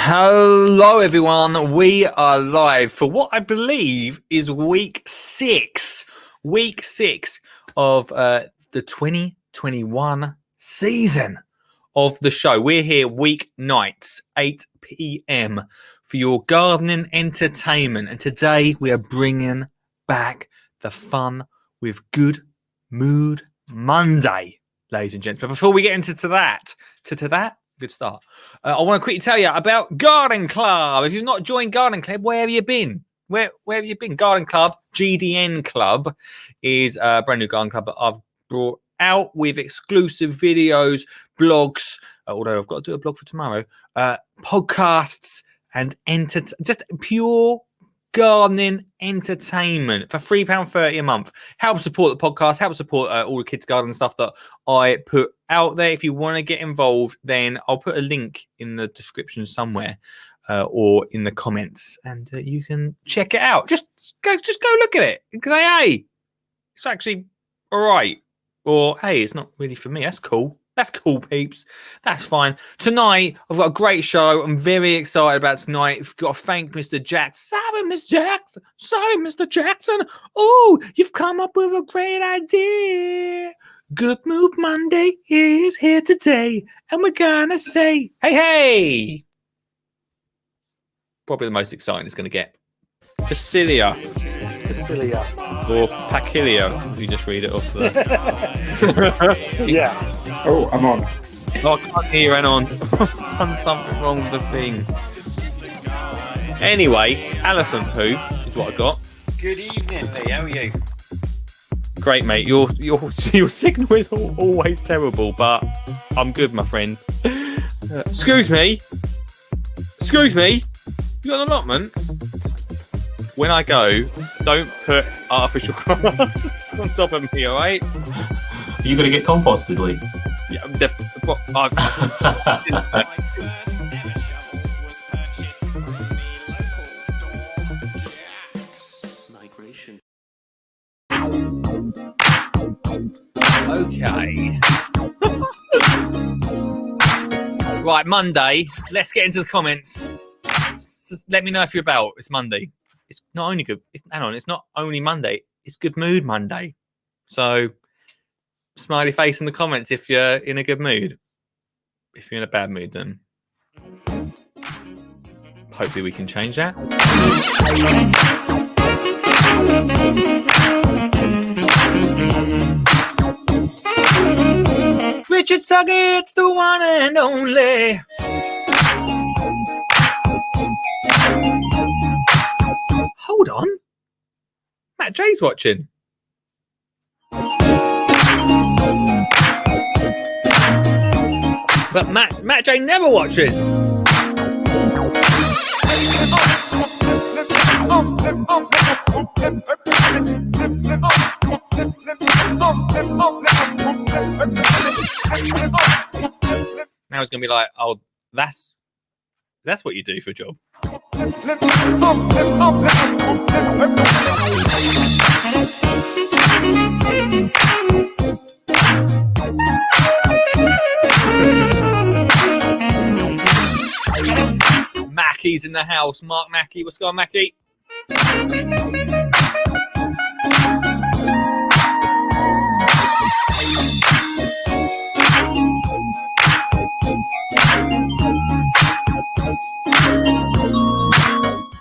Hello, everyone. We are live for what I believe is week six of the 2021 season of the show. We're here week nights, 8 p.m. for your gardening entertainment. And today we are bringing back the fun with Good Mood Monday, ladies and gents. But before we get into that, good start. I want to quickly tell you about Garden Club. If you've not joined Garden Club, where have you been? Where have you been? Garden Club, GDN Club, is a brand new garden club that I've brought out with exclusive videos, blogs, although I've got to do a blog for tomorrow, podcasts, and just pure gardening entertainment for £3.30 a month. Help support the podcast, help support all the kids' garden stuff that I put out there. If you want to get involved, then I'll put a link in the description somewhere or in the comments, and you can check it out. Just go look at it. Say, hey, it's actually all right, or hey, it's not really for me. That's cool. That's cool, peeps. That's fine. Tonight, I've got a great show. I'm very excited about tonight. I've got to thank Mr. Jackson. Sorry, Miss Jackson. Sorry, Mr. Jackson. Oh, you've come up with a great idea. Good Mood Monday is here today. And we're going to say, hey. Probably the most exciting it's going to get. Facilia. Or Pacilia, if you just read it off there. Yeah. Oh, I'm on. Oh, I can't hear you, Anon. I've done something wrong with the thing. Anyway, Alison Poo is what I got. Good evening, Lee. How are you? Great, mate. Your signal is always terrible, but I'm good, my friend. Excuse me. You got an allotment? When I go, don't put artificial grass on top of me, all right? Are you going to get composted, Lee? Yeah, Okay. Right, Monday. Let's get into the comments. Let me know if you're about. It's Monday. It's not only good. It's not only Monday. It's Good Mood Monday. So, smiley face in the comments if you're in a good mood. If you're in a bad mood, then hopefully we can change that. Richard Suggett's the one and only. Hold on. Matt J's watching. But Matt J never watches. Now it's going to be like, oh, that's what you do for a job. Mackie's in the house. Mark Mackie. What's going on, Mackie?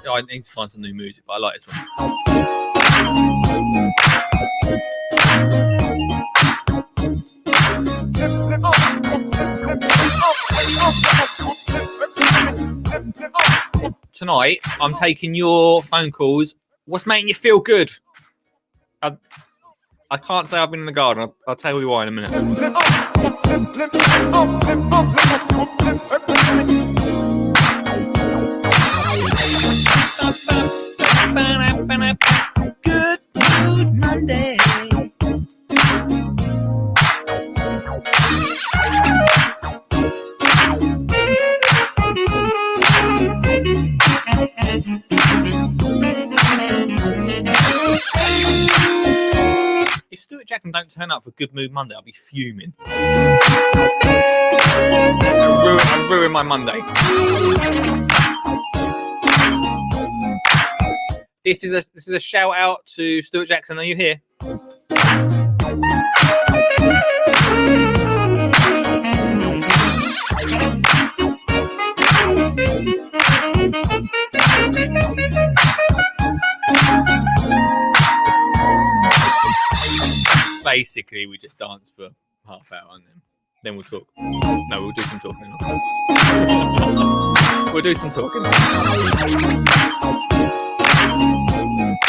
I need to find some new music, but I like this one. Tonight, I'm taking your phone calls. What's making you feel good? I can't say I've been in the garden. I'll tell you why in a minute. Good Mood Monday. If Stuart Jackson don't turn up for Good Mood Monday, I'll be fuming. I ruined my Monday. This is a shout out to Stuart Jackson. Are you here? Basically, we just dance for half hour and then we'll talk. No, we'll do some talking. We'll do some talking.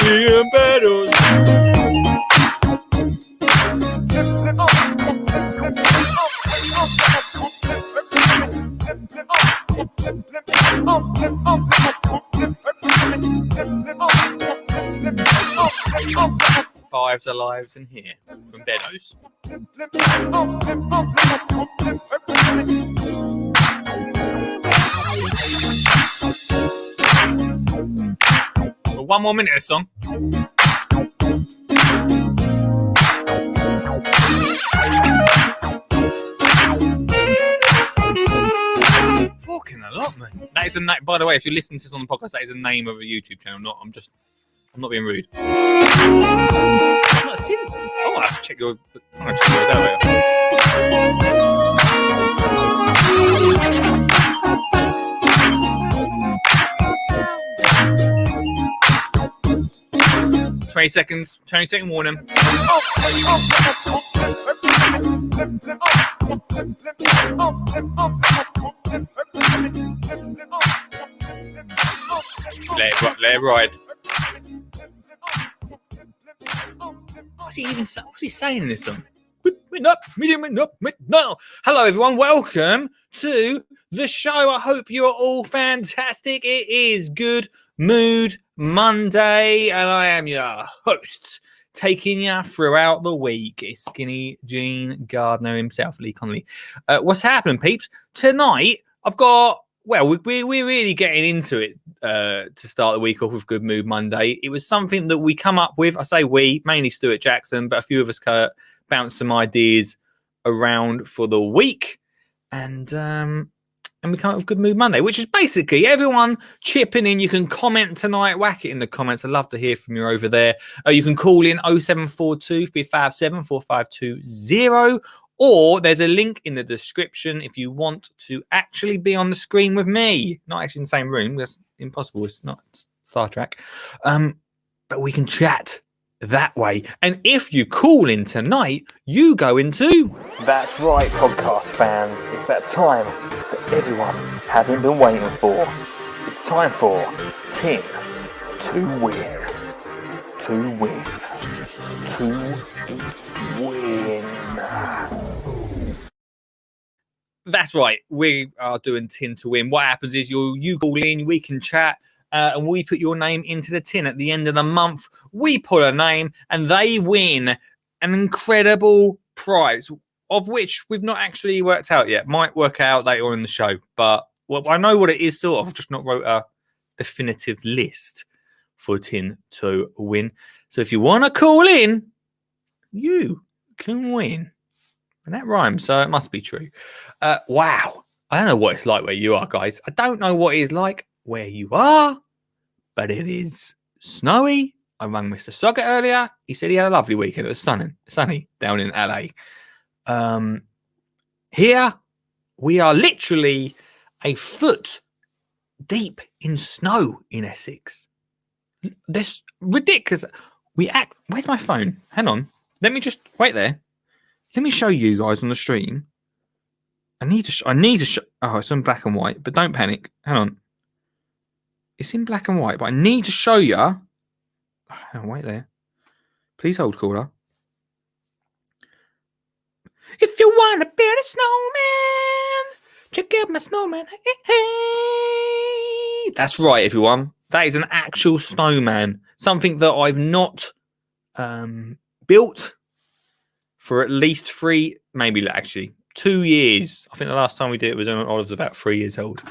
Ian Battles. 5's alive in here from Beddoes. Well, 1 more minute of song. Talking a lot, man. That is the name. By the way, if you're listening to this on the podcast, that is the name of a YouTube channel. I'm not being rude. I'm not serious. Oh, I have to check your. I'm gonna check yours out later. 20 seconds. 20-second warning. Let it ride. What's he saying in this song? No. Hello, everyone. Welcome to the show. I hope you are all fantastic. It is Good Mood Monday, and I am your host, taking you throughout the week. It's Skinny Jean Gardner himself, Lee Connolly. What's happening, peeps? Tonight, I've got. Well, we're really getting into it to start the week off with Good Mood Monday. It was something that we come up with. I say we, mainly Stuart Jackson, but a few of us bounced some ideas around for the week, and we come up with Good Mood Monday, which is basically everyone chipping in. You can comment tonight, whack it in the comments. I'd love to hear from you over there. You can call in 0742 357 4520. Or there's a link in the description if you want to actually be on the screen with me. Not actually in the same room. That's impossible. It's not Star Trek. But we can chat that way. And if you call in tonight, you go into... That's right, podcast fans. It's that time that everyone hasn't been waiting for. It's time for Tin to Win. To win. To win. That's right. We are doing Tin to Win. What happens is you call in, we can chat, and we put your name into the tin. At the end of the month, we pull a name, and they win an incredible prize, of which we've not actually worked out yet. Might work out later on in the show, but I know what it is sort of. I've just not wrote a definitive list for Tin to Win. So if you want to call in, you can win. And that rhymes, so it must be true. Wow. I don't know what it's like where you are, guys. I don't know what it is like where you are, but it is snowy. I rang Mr. Soggett earlier. He said he had a lovely weekend. It was sunny down in LA. Here, we are literally a foot deep in snow in Essex. This ridiculous. Where's my phone? Hang on. Let me just wait there. Let me show you guys on the stream. I need to show. Oh, it's in black and white, but don't panic. Hang on. It's in black and white, but I need to show you. Oh, wait there. Please hold, caller. If you want to build a snowman, check out my snowman. Hey. That's right, everyone. That is an actual snowman. Something that I've not built for at least 3, maybe actually 2 years. I think the last time we did it was when I was about 3 years old.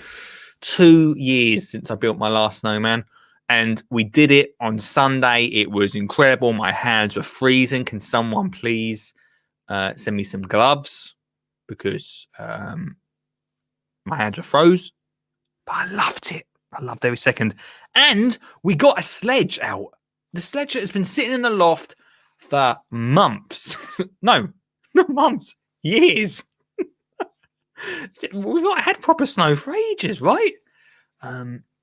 2 years since I built my last snowman. And we did it on Sunday. It was incredible. My hands were freezing. Can someone please send me some gloves? Because My hands were froze, but I loved it. I loved every second. And we got a sledge out. The sledge that has been sitting in the loft for months. No, not months, years. We've not had proper snow for ages, right?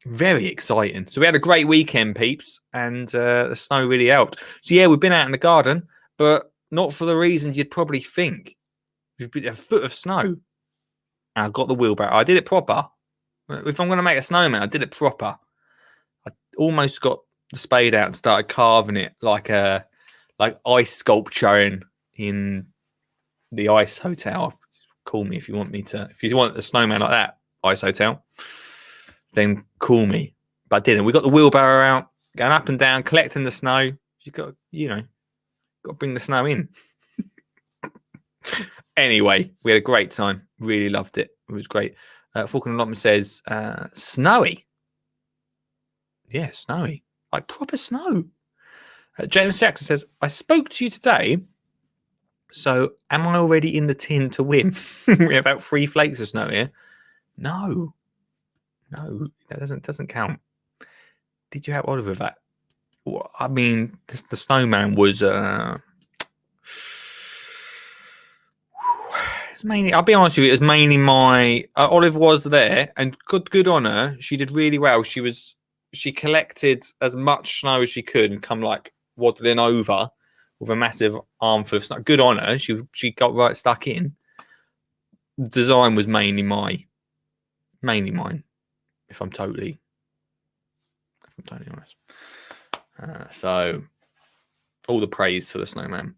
Very exciting. So we had a great weekend, peeps, and the snow really helped. So yeah, we've been out in the garden, but not for the reasons you'd probably think. We've been a foot of snow. I got the wheelbarrow. I did it proper. If I'm going to make a snowman, I did it proper. I almost got the spade out and started carving it like ice sculpturing in the Ice Hotel. Call me if you want me to. If you want a snowman like that, Ice Hotel, then call me. But I didn't. We got the wheelbarrow out, going up and down, collecting the snow. You got to bring the snow in. Anyway, we had a great time. Really loved it. It was great. Falcon Allotment says, snowy. Yeah, snowy. Like proper snow. James Jackson says, I spoke to you today. So am I already in the tin to win? We have about 3 flakes of snow here. No, that doesn't count. Did you have Oliver that? Well, I mean, the snowman was mainly, I'll be honest with you, it was mainly my Olive was there, and good on her. She did really well. She collected as much snow as she could and come like waddling over with a massive armful of snow. Good on her. She got right stuck in. Design was mainly mine. If I'm totally honest. So all the praise for the snowman.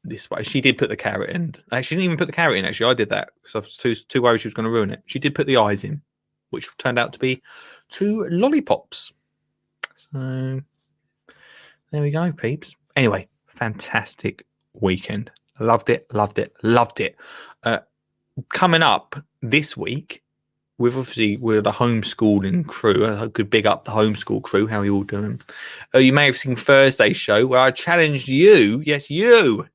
This way, she did put the carrot in. She didn't even put the carrot in. Actually, I did that because I was too worried she was going to ruin it. She did put the eyes in, which turned out to be 2 lollipops. So there we go, peeps. Anyway, fantastic weekend. Loved it. Coming up this week, we're the homeschooling crew. I could big up the homeschool crew. How are you all doing? You may have seen Thursday's show where I challenged you, yes, you,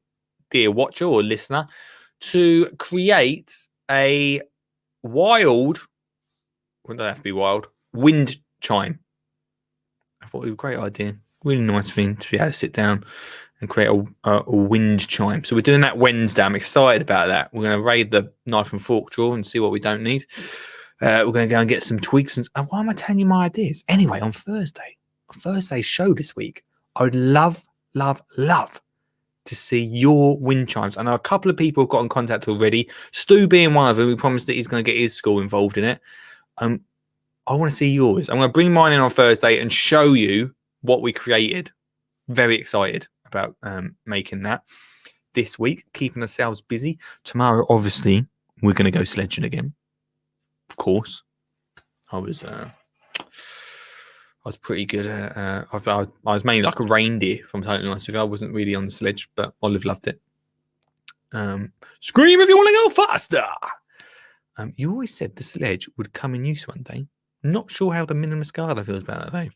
dear watcher or listener, to create a wild, well, don't have to be wild, wind chime. I thought it was a great idea. Really nice thing to be able to sit down and create a wind chime. So we're doing that Wednesday. I'm excited about that. We're going to raid the knife and fork drawer and see what we don't need. We're going to go and get some tweaks. And why am I telling you my ideas? Anyway, on Thursday's show this week, I would love to see your wind chimes. I know a couple of people have got in contact already. Stu being one of them, who promised that he's going to get his school involved in it. I want to see yours. I'm going to bring mine in on Thursday and show you what we created. Very excited about making that this week, keeping ourselves busy. Tomorrow, obviously, we're going to go sledging again. Of course, I was pretty good at. I was mainly like a reindeer, if I'm totally honest with you. I wasn't really on the sledge, but Olive loved it. Scream if you want to go faster. You always said the sledge would come in use one day. Not sure how the minimalist gardener feels about that though.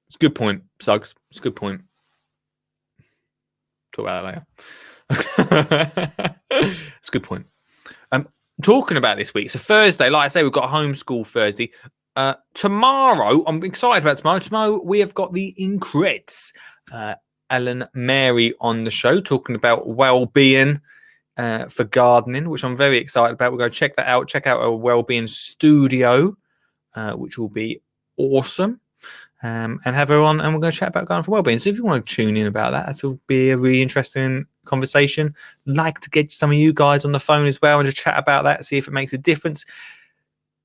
It's a good point, Suggs. It's a good point. Talk about that later. It's a good point. Talking about this week, so Thursday, like I say, we've got a homeschool Thursday. Tomorrow, I'm excited about tomorrow. Tomorrow, we have got the Increds, Ellen Mary on the show, talking about well-being for gardening, which I'm very excited about. We're going to check that out. Check out our well-being studio, which will be awesome. And have her on, and we're going to chat about gardening for well-being. So if you want to tune in about that, that will be a really interesting conversation. Like to get some of you guys on the phone as well and just chat about that, see if it makes a difference.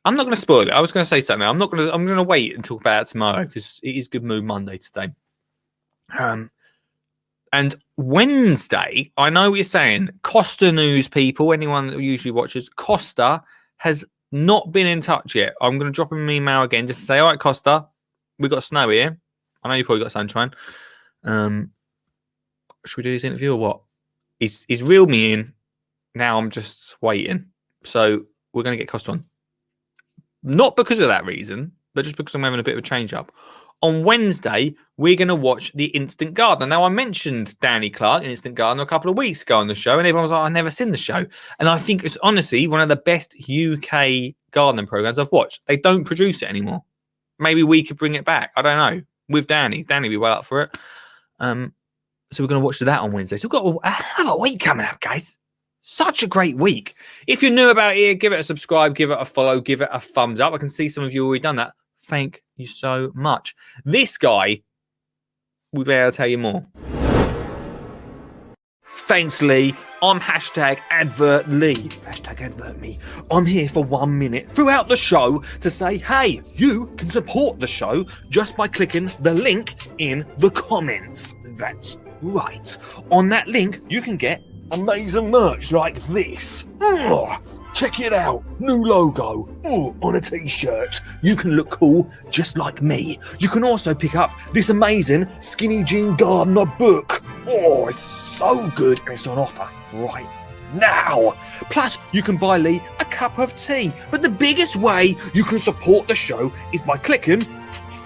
I'm not going to spoil it. I was going to say something. I'm going to wait and talk about it tomorrow because it is Good Mood Monday today. And Wednesday, I know what you're saying. Costa News people, anyone that usually watches, Costa has not been in touch yet. I'm going to drop him an email again just to say, all right, Costa, we've got snow here. I know you probably got sunshine. Should we do this interview or what? He's reeled me in. Now I'm just waiting. So we're going to get Costa on. Not because of that reason, but just because I'm having a bit of a change up. On Wednesday, we're going to watch The Instant Gardener. Now, I mentioned Danny Clark, Instant Gardener, a couple of weeks ago on the show, and everyone was like, I've never seen the show. And I think it's honestly one of the best UK gardening programs I've watched. They don't produce it anymore. Maybe we could bring it back. I don't know. With Danny. Danny would be well up for it. So we're going to watch that on Wednesday. So we've got a hell of a week coming up, guys. Such a great week. If you're new about here, give it a subscribe, give it a follow, give it a thumbs up. I can see some of you already done that. Thank you so much. This guy will be able to tell you more. Thanks, Lee. I'm hashtag advert Lee. Hashtag advert me. I'm here for 1 minute throughout the show to say, hey, you can support the show just by clicking the link in the comments. That's right. On that link, you can get amazing merch like this. Check it out. New logo on a t-shirt. You can look cool just like me. You can also pick up this amazing Skinny Jean Gardener book. Oh, it's so good and it's on offer right now. Plus, you can buy Lee a cup of tea. But the biggest way you can support the show is by clicking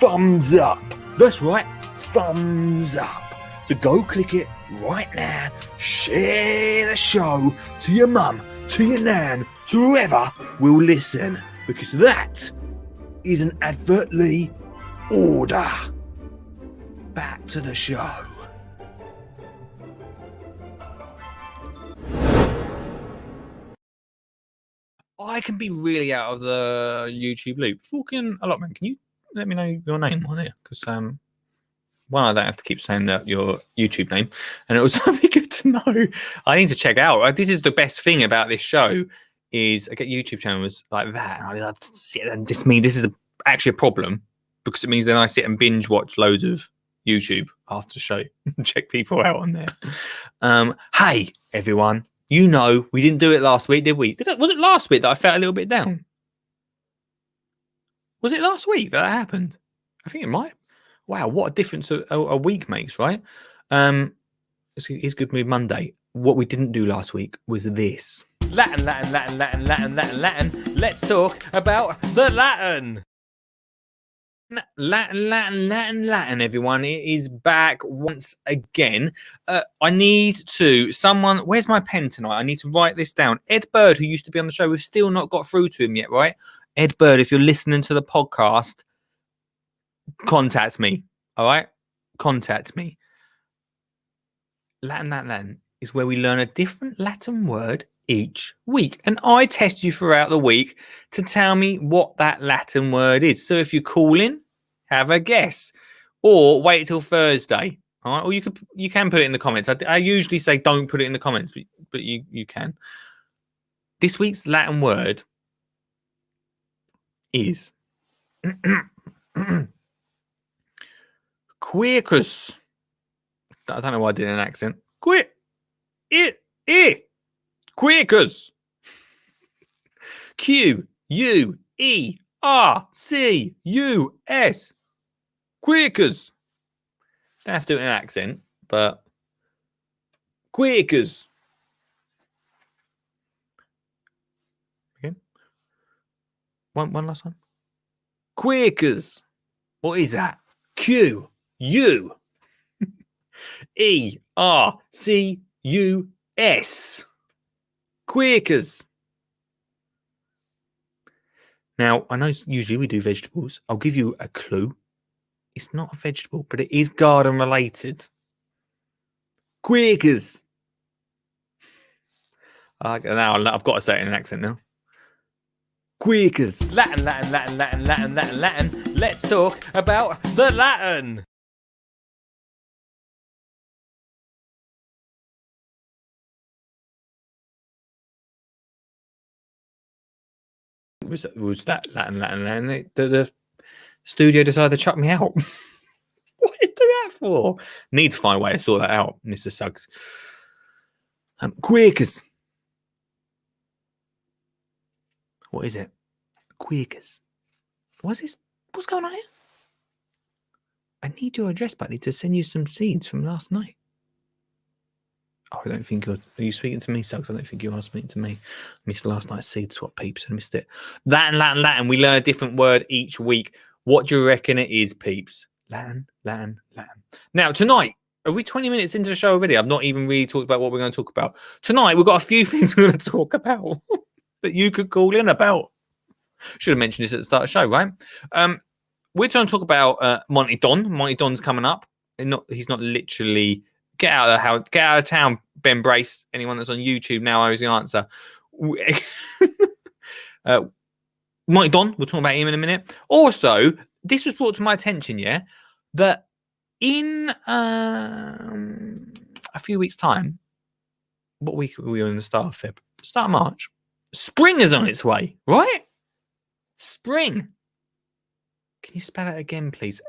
thumbs up. That's right, thumbs up. So go click it right now. Share the show to your mum, to your nan, to whoever will listen, because that is an advertly order. Back to the show. I can be really out of the YouTube loop. Falcon Allotment, can you let me know your name on here? Because one, I don't have to keep saying that your YouTube name, and it was something good to know. I need to check out. This is the best thing about this show is I get YouTube channels like that, and I love to sit and this is actually a problem because it means then I sit and binge watch loads of YouTube after the show and check people out on there. Hey everyone, you know we didn't do it last week, did we? Was it last week that I felt a little bit down? Was it last week that happened? I think it might. Wow, what a difference a week makes, right? It's Good Mood Monday. What we didn't do last week was this. Latin. Let's talk about the Latin. Latin, everyone. It is back once again. I need where's my pen tonight? I need to write this down. Ed Bird, who used to be on the show, we've still not got through to him yet, right? Ed Bird, if you're listening to the podcast, contact me, all right? Contact me. Latin is where we learn a different Latin word each week. And I test you throughout the week to tell me what that Latin word is. So if you call in, have a guess. Or wait till Thursday. All right? Or you can put it in the comments. I usually say don't put it in the comments, but you can. This week's Latin word is Quercus. I don't know why I did an accent. Quercus. Quercus. Quercus. Don't have to do an accent, but Quercus. Okay. One last time. Quercus. What is that? Quercus. Quercus. Now, I know usually we do vegetables. I'll give you a clue. It's not a vegetable, but it is garden related. Quercus. Now I've got to say it in an accent now. Quercus. Latin. Let's talk about the Latin. Was that Latin? The studio decided to chuck me out. What did you do that for? Need to find a way to sort that out, Mr. Suggs. Quercus. What is it? Quercus. What's this? What's going on here? I need your address, but I need to send you some seeds from last night. Oh, I don't think are you speaking to me, Suggs? I don't think you are speaking to me. I missed last night's seed swap, peeps. I missed it. Latin. We learn a different word each week. What do you reckon it is, peeps? Latin. Now, tonight, are we 20 minutes into the show already? I've not even really talked about what we're going to talk about. Tonight, we've got a few things we're going to talk about that you could call in about. Should have mentioned this at the start of the show, right? We're trying to talk about Monty Don. Monty Don's coming up. He's not literally get out of the house, get out of town, Ben Brace. Anyone that's on YouTube now knows the answer. Monty Don, we'll talk about him in a minute. Also, this was brought to my attention, that in a few weeks' time, what week are we on the start of Feb? Start of March. Spring is on its way, right? Spring. Can you spell it again, please?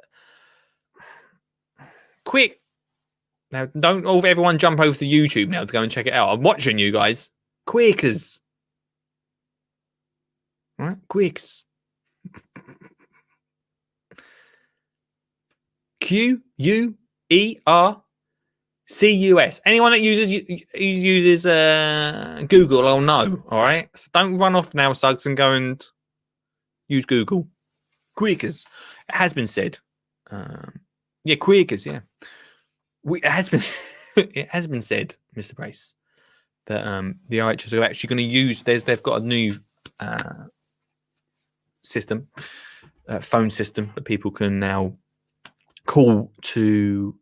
Quick. Now, don't all everyone jump over to YouTube now to go and check it out. I'm watching you guys. Quickers. Right? Quicks. Queercus. Anyone that uses Google, I'll know. All right. So don't run off now, Suggs, and go and use Google. Queercus. It has been said. Queercus. Yeah. It has been. It has been said, Mr. Brace, that the IHS are actually going to use. They've got a new system, phone system that people can now call to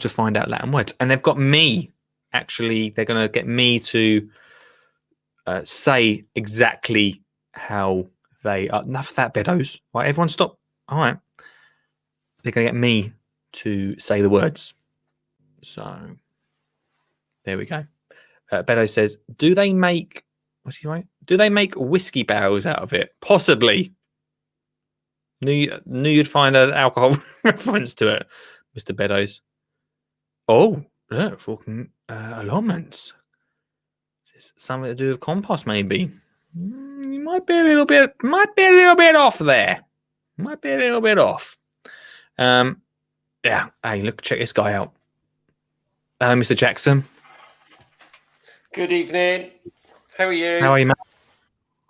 find out Latin words, and they've got me. Actually, they're going to get me to say exactly how they are. Enough of that, Beddoes. Right, everyone, stop. All right, they're going to get me to say the words. So there we go. Beddoes says, "Do they make?" What's he right? Do they make whiskey barrels out of it? Possibly. Knew you'd find an alcohol reference to it, Mr. Beddoes. Oh, look, fucking allotments. Something to do with compost, maybe. You might be a little bit off there. Might be a little bit off. Yeah. Hey, look, check this guy out. Hello, Mr. Jackson. Good evening. How are you? How are you, man?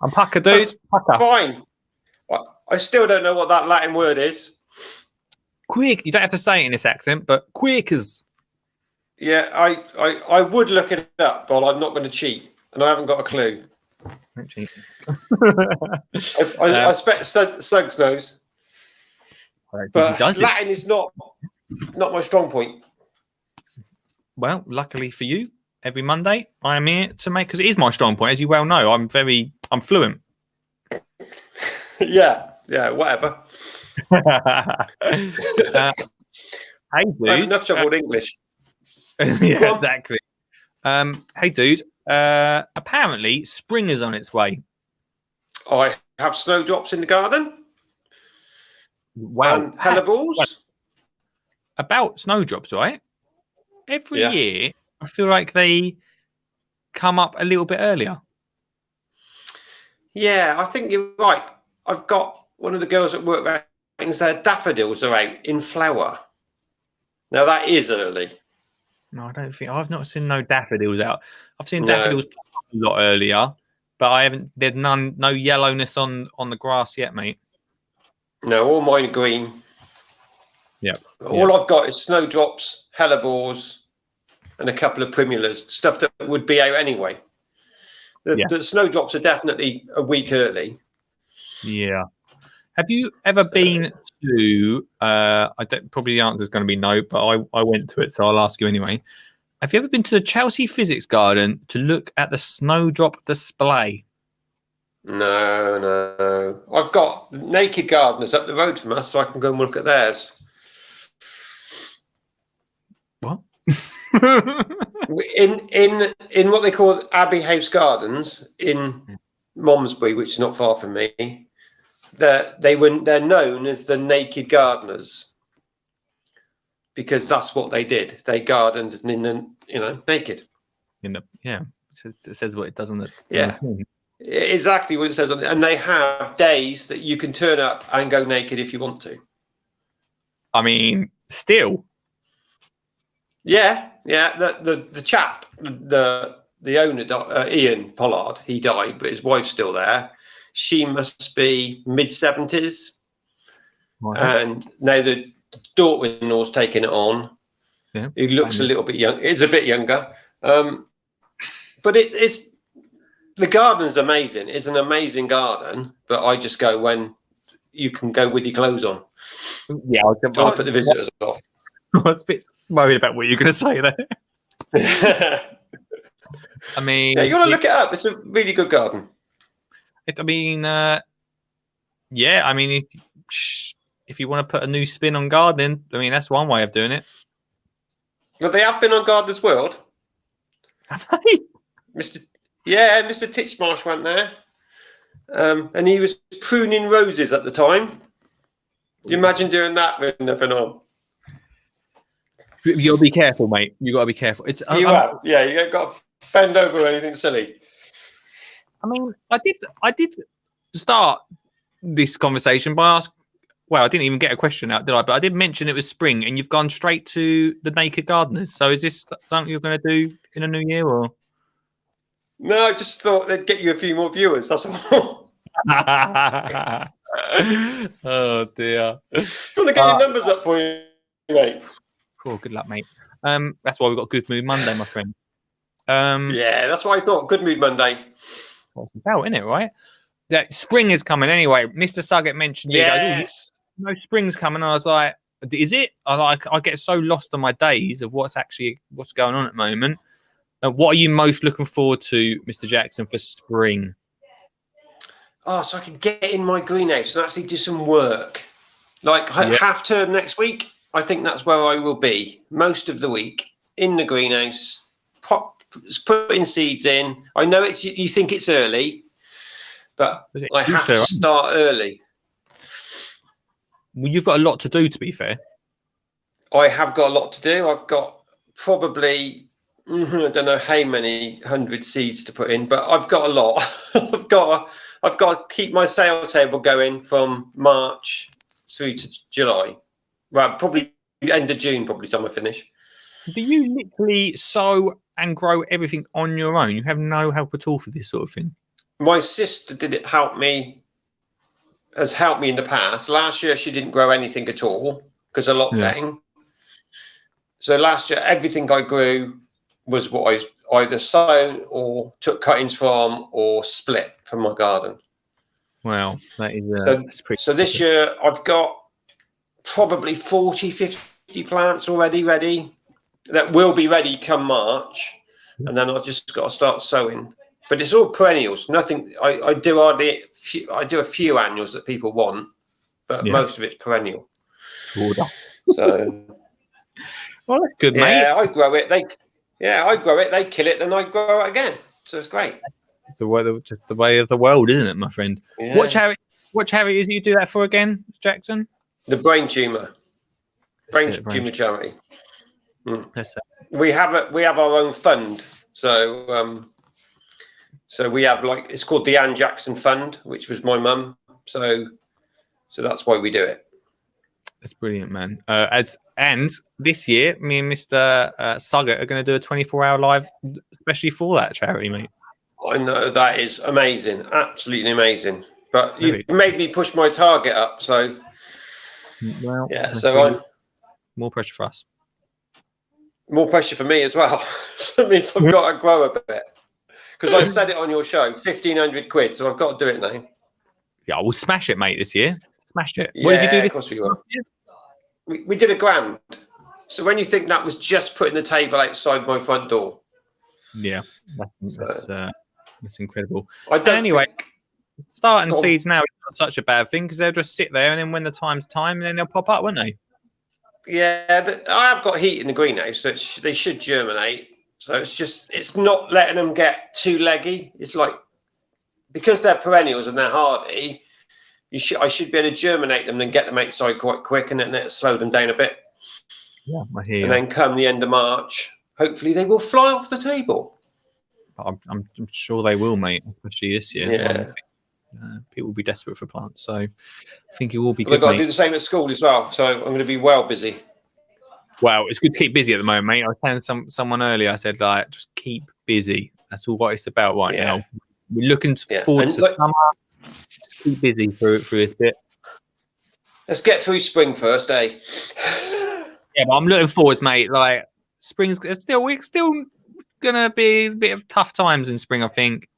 I'm Pucker, dude. Pucker. Fine. I still don't know what that Latin word is. Quick. You don't have to say it in this accent, but quickers. Yeah, I would look it up, but I'm not going to cheat, and I haven't got a clue. Don't cheat. I expect Suggs knows, but Latin is not my strong point. Well, luckily for you, every Monday I am here to make, because it is my strong point, as you well know. I'm fluent. yeah, whatever. Hey, dude. I have enough trouble with English. Yeah, exactly. Hey, dude. Apparently, spring is on its way. I have snowdrops in the garden. Wow. And helleballs. About snowdrops, right? Every year, I feel like they come up a little bit earlier. Yeah, I think you're right. I've got one of the girls at work reckons their daffodils are out in flower. Now that is early. No, I don't think I've not seen no daffodils out. I've seen daffodils a lot earlier, but I haven't. There's no yellowness on the grass yet, mate. No, all mine are green. Yeah. All I've got is snowdrops, helleballs, and a couple of primulas, stuff that would be out anyway. The snowdrops are definitely a week early. Yeah. Have you ever been to? Probably the answer is going to be no, but I went to it, so I'll ask you anyway. Have you ever been to the Chelsea Physics Garden to look at the snowdrop display? No. I've got naked gardeners up the road from us, so I can go and look at theirs. What? in what they call Abbey House Gardens in Malmesbury, which is not far from me, they're known as the naked gardeners because that's what they did. They gardened naked. It says what it does on the exactly what it says on it. And they have days that you can turn up and go naked if you want to. I mean, still. Yeah. The chap, the owner, Ian Pollard, he died, but his wife's still there. She must be mid-70s. and now the daughter-in-law's taking it on. Yeah, He looks a little bit young. Is a bit younger, but it's the garden's amazing. It's an amazing garden, but I just go when you can go with your clothes on. Yeah, I put the visitors off. I was a bit worried about what you're going to say there. I mean, yeah, you got to look it up. It's a really good garden. Yeah, I mean, if you want to put a new spin on gardening, I mean, that's one way of doing it. Well, they have been on Gardener's World. Have they? Mr. Titchmarsh went there, and he was pruning roses at the time. You imagine doing that with nothing on? You got to be careful, mate. You got to be careful. You got to bend over or anything silly. I mean, I did start this conversation by asking. Well, I didn't even get a question out, did I? But I did mention it was spring, and you've gone straight to the naked gardeners. So is this something you're going to do in a new year, or? No, I just thought they'd get you a few more viewers. That's all. Oh dear! Just want to get your numbers up for you, mate. Cool. Good luck, mate. That's why we've got Good Mood Monday, my friend. Yeah, that's what I thought. Good Mood Monday. Well, it's about, isn't it? Right? Yeah, spring is coming anyway. Mr. Suggett mentioned it. Yes. No, spring's coming. And I was like, is it? I get so lost on my days of what's going on at the moment. What are you most looking forward to, Mr. Jackson, for spring? Oh, so I can get in my greenhouse and actually do some work. Like half term next week, I think that's where I will be most of the week in the greenhouse, putting seeds in. I know you think it's early, but I have to start early. Well, you've got a lot to do, to be fair. I have got a lot to do. I've got probably, I don't know how many 100 seeds to put in, but I've got a lot. I've got to keep my sale table going from March through to July. Well, probably end of June, probably time I finish. Do you literally sow and grow everything on your own? You have no help at all for this sort of thing? My sister has helped me in the past. Last year, she didn't grow anything at all because of lockdown. Yeah. So last year, everything I grew was what I either sown or took cuttings from or split from my garden. Wow, that is that's pretty. So this year, I've got probably 40, 50 plants already ready that will be ready come March. And then I've just got to start sowing. But it's all perennials. Nothing. I do a few annuals that people want, but most of it's perennial. So, well, that's good, mate. Yeah, I grow it. I grow it. They kill it, then I grow it again. So it's great. Just the way of the world, isn't it, my friend? Yeah. What charity is it you do that for again, Jackson? The brain tumor charity. We have our own fund. So we have it's called the Anne Jackson Fund, which was my mum. So that's why we do it. That's brilliant, man. And this year, me and Mr. Suggett are going to do a 24-hour live, especially for that charity, mate. I know, that is amazing, absolutely amazing. But you made me push my target up, so more pressure for us. More pressure for me as well. So it means I've got to grow a bit. Because I said it on your show, 1,500 quid, so I've got to do it now. Yeah, we'll smash it, mate, this year. Smashed it. Yeah, what did you do? Of course we will. We did £1,000. So when you think that was just putting the table outside my front door. Yeah, that's incredible. Anyway, starting seeds now is not such a bad thing because they'll just sit there and then when the time's time, and then they'll pop up, won't they? Yeah, I have got heat in the greenhouse, so they should germinate. So it's not letting them get too leggy. It's like, because they're perennials and they're hardy, I should be able to germinate them and get them outside quite quick, and then slow them down a bit. Yeah, I hear you. And then come the end of March, hopefully they will fly off the table. I'm sure they will, mate, especially this year. Yeah. People will be desperate for plants, so I think it will be good. I've got to do the same at school as well, so I'm going to be well busy. Well, it's good to keep busy at the moment, mate. I was telling someone earlier, I said, just keep busy. That's all what it's about right now. We're looking forward to summer. Just keep busy through this bit. Let's get through spring first, eh? Yeah, but I'm looking forward, mate. Like spring's we're still gonna be a bit of tough times in spring, I think.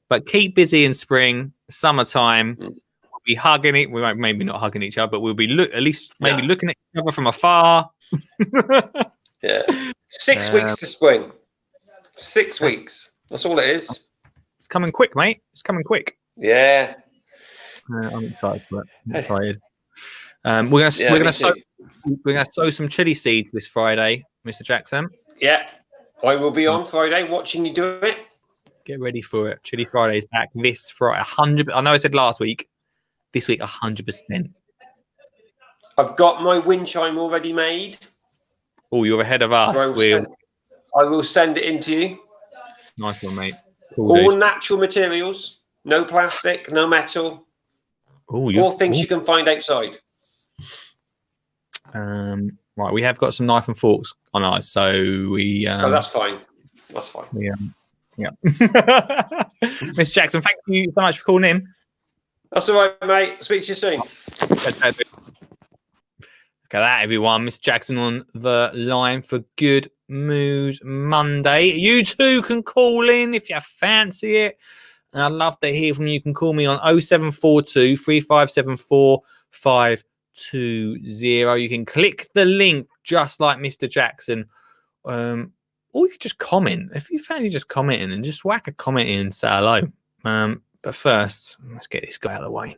But keep busy in spring, summertime. Mm. We'll be hugging it. We won't maybe not hugging each other, but we'll be at least maybe No. looking at each other from afar. Yeah. 6 weeks to spring. 6 weeks. That's all it is. It's coming quick, mate. It's coming quick. Yeah. I'm excited for it. I'm Hey. excited. Yeah, we're me gonna sow some chili seeds this Friday, Mr. Jackson. Yeah. I will be on Friday watching you do it. Get ready for it. Chili Friday is back this Friday. 100. I know I said last week. This week, 100%. I've got my wind chime already made. Oh, you're ahead of us. So I will send it in to you. Nice one, mate. Cool, All dude. natural materials. No plastic, no metal. Oh, All things you can find outside. Right, we have got some knife and forks on ours, so we. Oh, that's fine. That's fine. Yeah. Miss Jackson, thank you so much for calling in. That's all right, mate. Speak to you soon. Look at that, everyone. Miss Jackson on the line for Good Mood Monday. You too can call in if you fancy it. And I'd love to hear from you. You can call me on 0742 3574 520. You can click the link just like Mr. Jackson. Or you could just comment. If you fancy just commenting and just whack a comment in and say hello. But first, let's get this guy out of the way.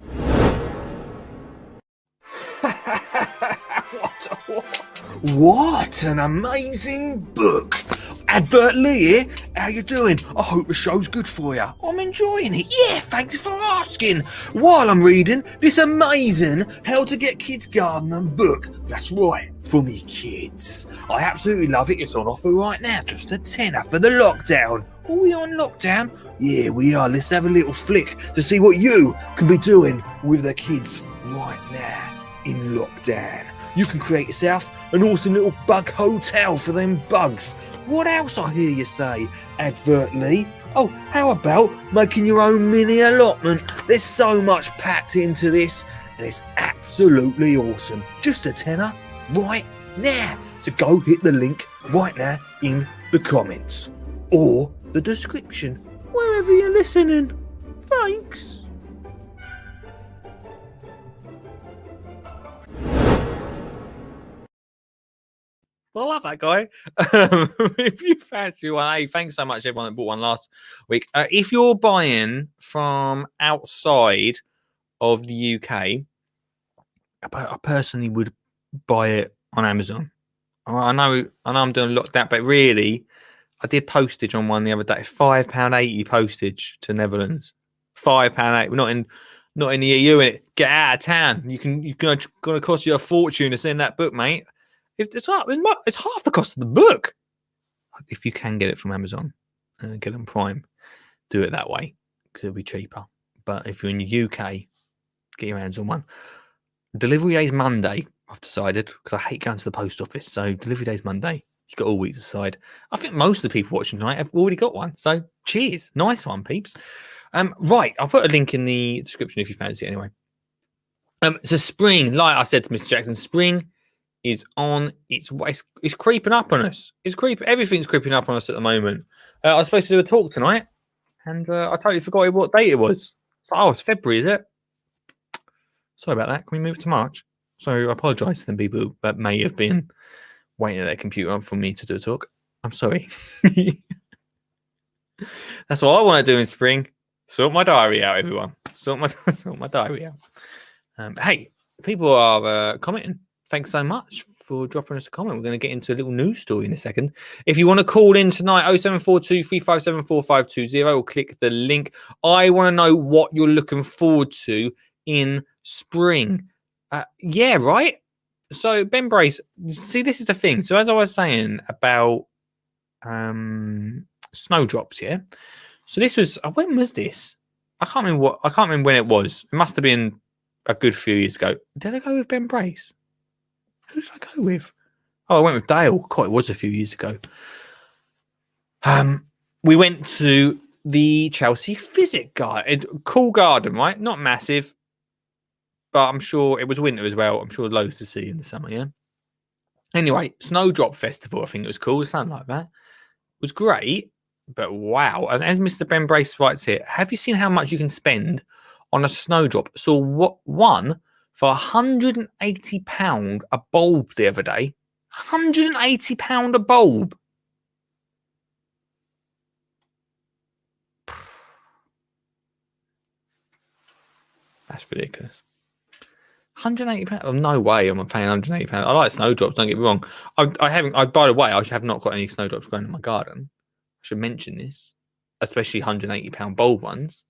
What an amazing book! Advert Lee here. How you doing? I hope the show's good for you. I'm enjoying it. Yeah, thanks for asking. While I'm reading this amazing How to Get Kids Gardening book. That's right, for me kids. I absolutely love it. It's on offer right now. Just a tenner for the lockdown. Are we on lockdown? Yeah, we are. Let's have a little flick to see what you can be doing with the kids right now in lockdown. You can create yourself an awesome little bug hotel for them bugs. What else I hear you say, advertly? Oh, how about making your own mini allotment? There's so much packed into this, and it's absolutely awesome. Just a tenner right now. So go hit the link right now in the comments or the description, wherever you're listening. Thanks. I love that guy. If you fancy one, hey, thanks so much everyone that bought one last week. If you're buying from outside of the UK, I personally would buy it on Amazon. I know I'm doing a lot of that, but really, I did postage on one the other day. £5.80 postage to Netherlands. £5.80. We're not in the EU. And get out of town. You're gonna cost you a fortune to send that book, mate. It's half the cost of the book. If you can get it from Amazon and get it on Prime, do it that way because it'll be cheaper. But if you're in the UK, get your hands on one. Delivery day is Monday, I've decided, because I hate going to the post office. So delivery day is Monday. You've got all week to decide. I think most of the people watching tonight have already got one. So cheers. Nice one, peeps. Right, I'll put a link in the description if you fancy it anyway. So spring, like I said to Mr. Jackson, spring is on its way. It's creeping up on us. Everything's creeping up on us at the moment. I was supposed to do a talk tonight, and I totally forgot what date it was. So, it's February, is it? Sorry about that. Can we move to March? So I apologise to the people that may have been waiting at their computer for me to do a talk. I'm sorry. That's what I want to do in spring. Sort my diary out, everyone. Sort my diary out. Hey, people are commenting. Thanks so much for dropping us a comment. We're going to get into a little news story in a second. If you want to call in tonight, 0742 357 4520 or click the link. I want to know what you're looking forward to in spring. Yeah, right? So, Ben Brace, see, this is the thing. So, as I was saying about snowdrops, yeah? So, this was, when was this? I can't remember when it was. It must have been a good few years ago. Did I go with Ben Brace? Who did I go with? Oh, I went with Dale. God, it was a few years ago. We went to the Chelsea Physic Garden. Cool garden, right? Not massive, but I'm sure it was winter as well. I'm sure loads to see in the summer, yeah? Anyway, Snowdrop Festival, I think it was called, something like that. It was great, but wow. And as Mr. Ben Brace writes here, have you seen how much you can spend on a snowdrop? Saw what one for £180 a bulb the other day. £180 a bulb. That's ridiculous. £180? Oh, no way am I paying £180. I like snowdrops, don't get me wrong. I haven't, by the way, I have not got any snowdrops growing in my garden. I should mention this, especially £180 bulb ones.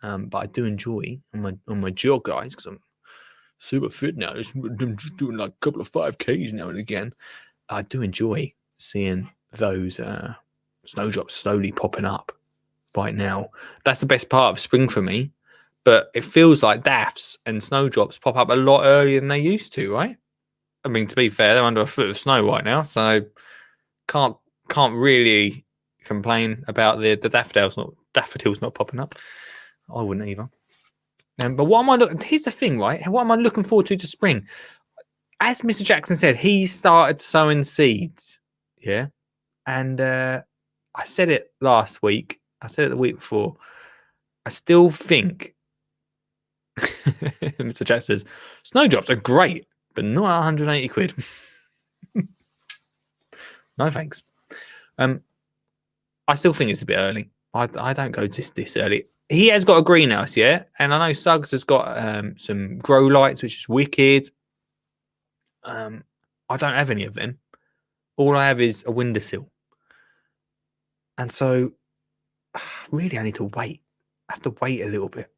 But I do enjoy on my jog, guys, because I'm super fit now. Just doing like a couple of 5Ks now and again. I do enjoy seeing those snowdrops slowly popping up right now. That's the best part of spring for me. But it feels like daffs and snowdrops pop up a lot earlier than they used to, right? I mean, to be fair, they're under a foot of snow right now, so can't really complain about the daffodils not popping up. I wouldn't either. But what am I looking? Here's the thing, right? What am I looking forward to spring? As Mr. Jackson said, he started sowing seeds. Yeah, and I said it last week. I said it the week before. I still think Mr. Jackson says snowdrops are great, but not 180 quid. No thanks. I still think it's a bit early. I don't go this early. He has got a greenhouse, yeah, and I know Suggs has got some grow lights, which is wicked. I don't have any of them. All I have is a windowsill, and so really I need to wait. I have to wait a little bit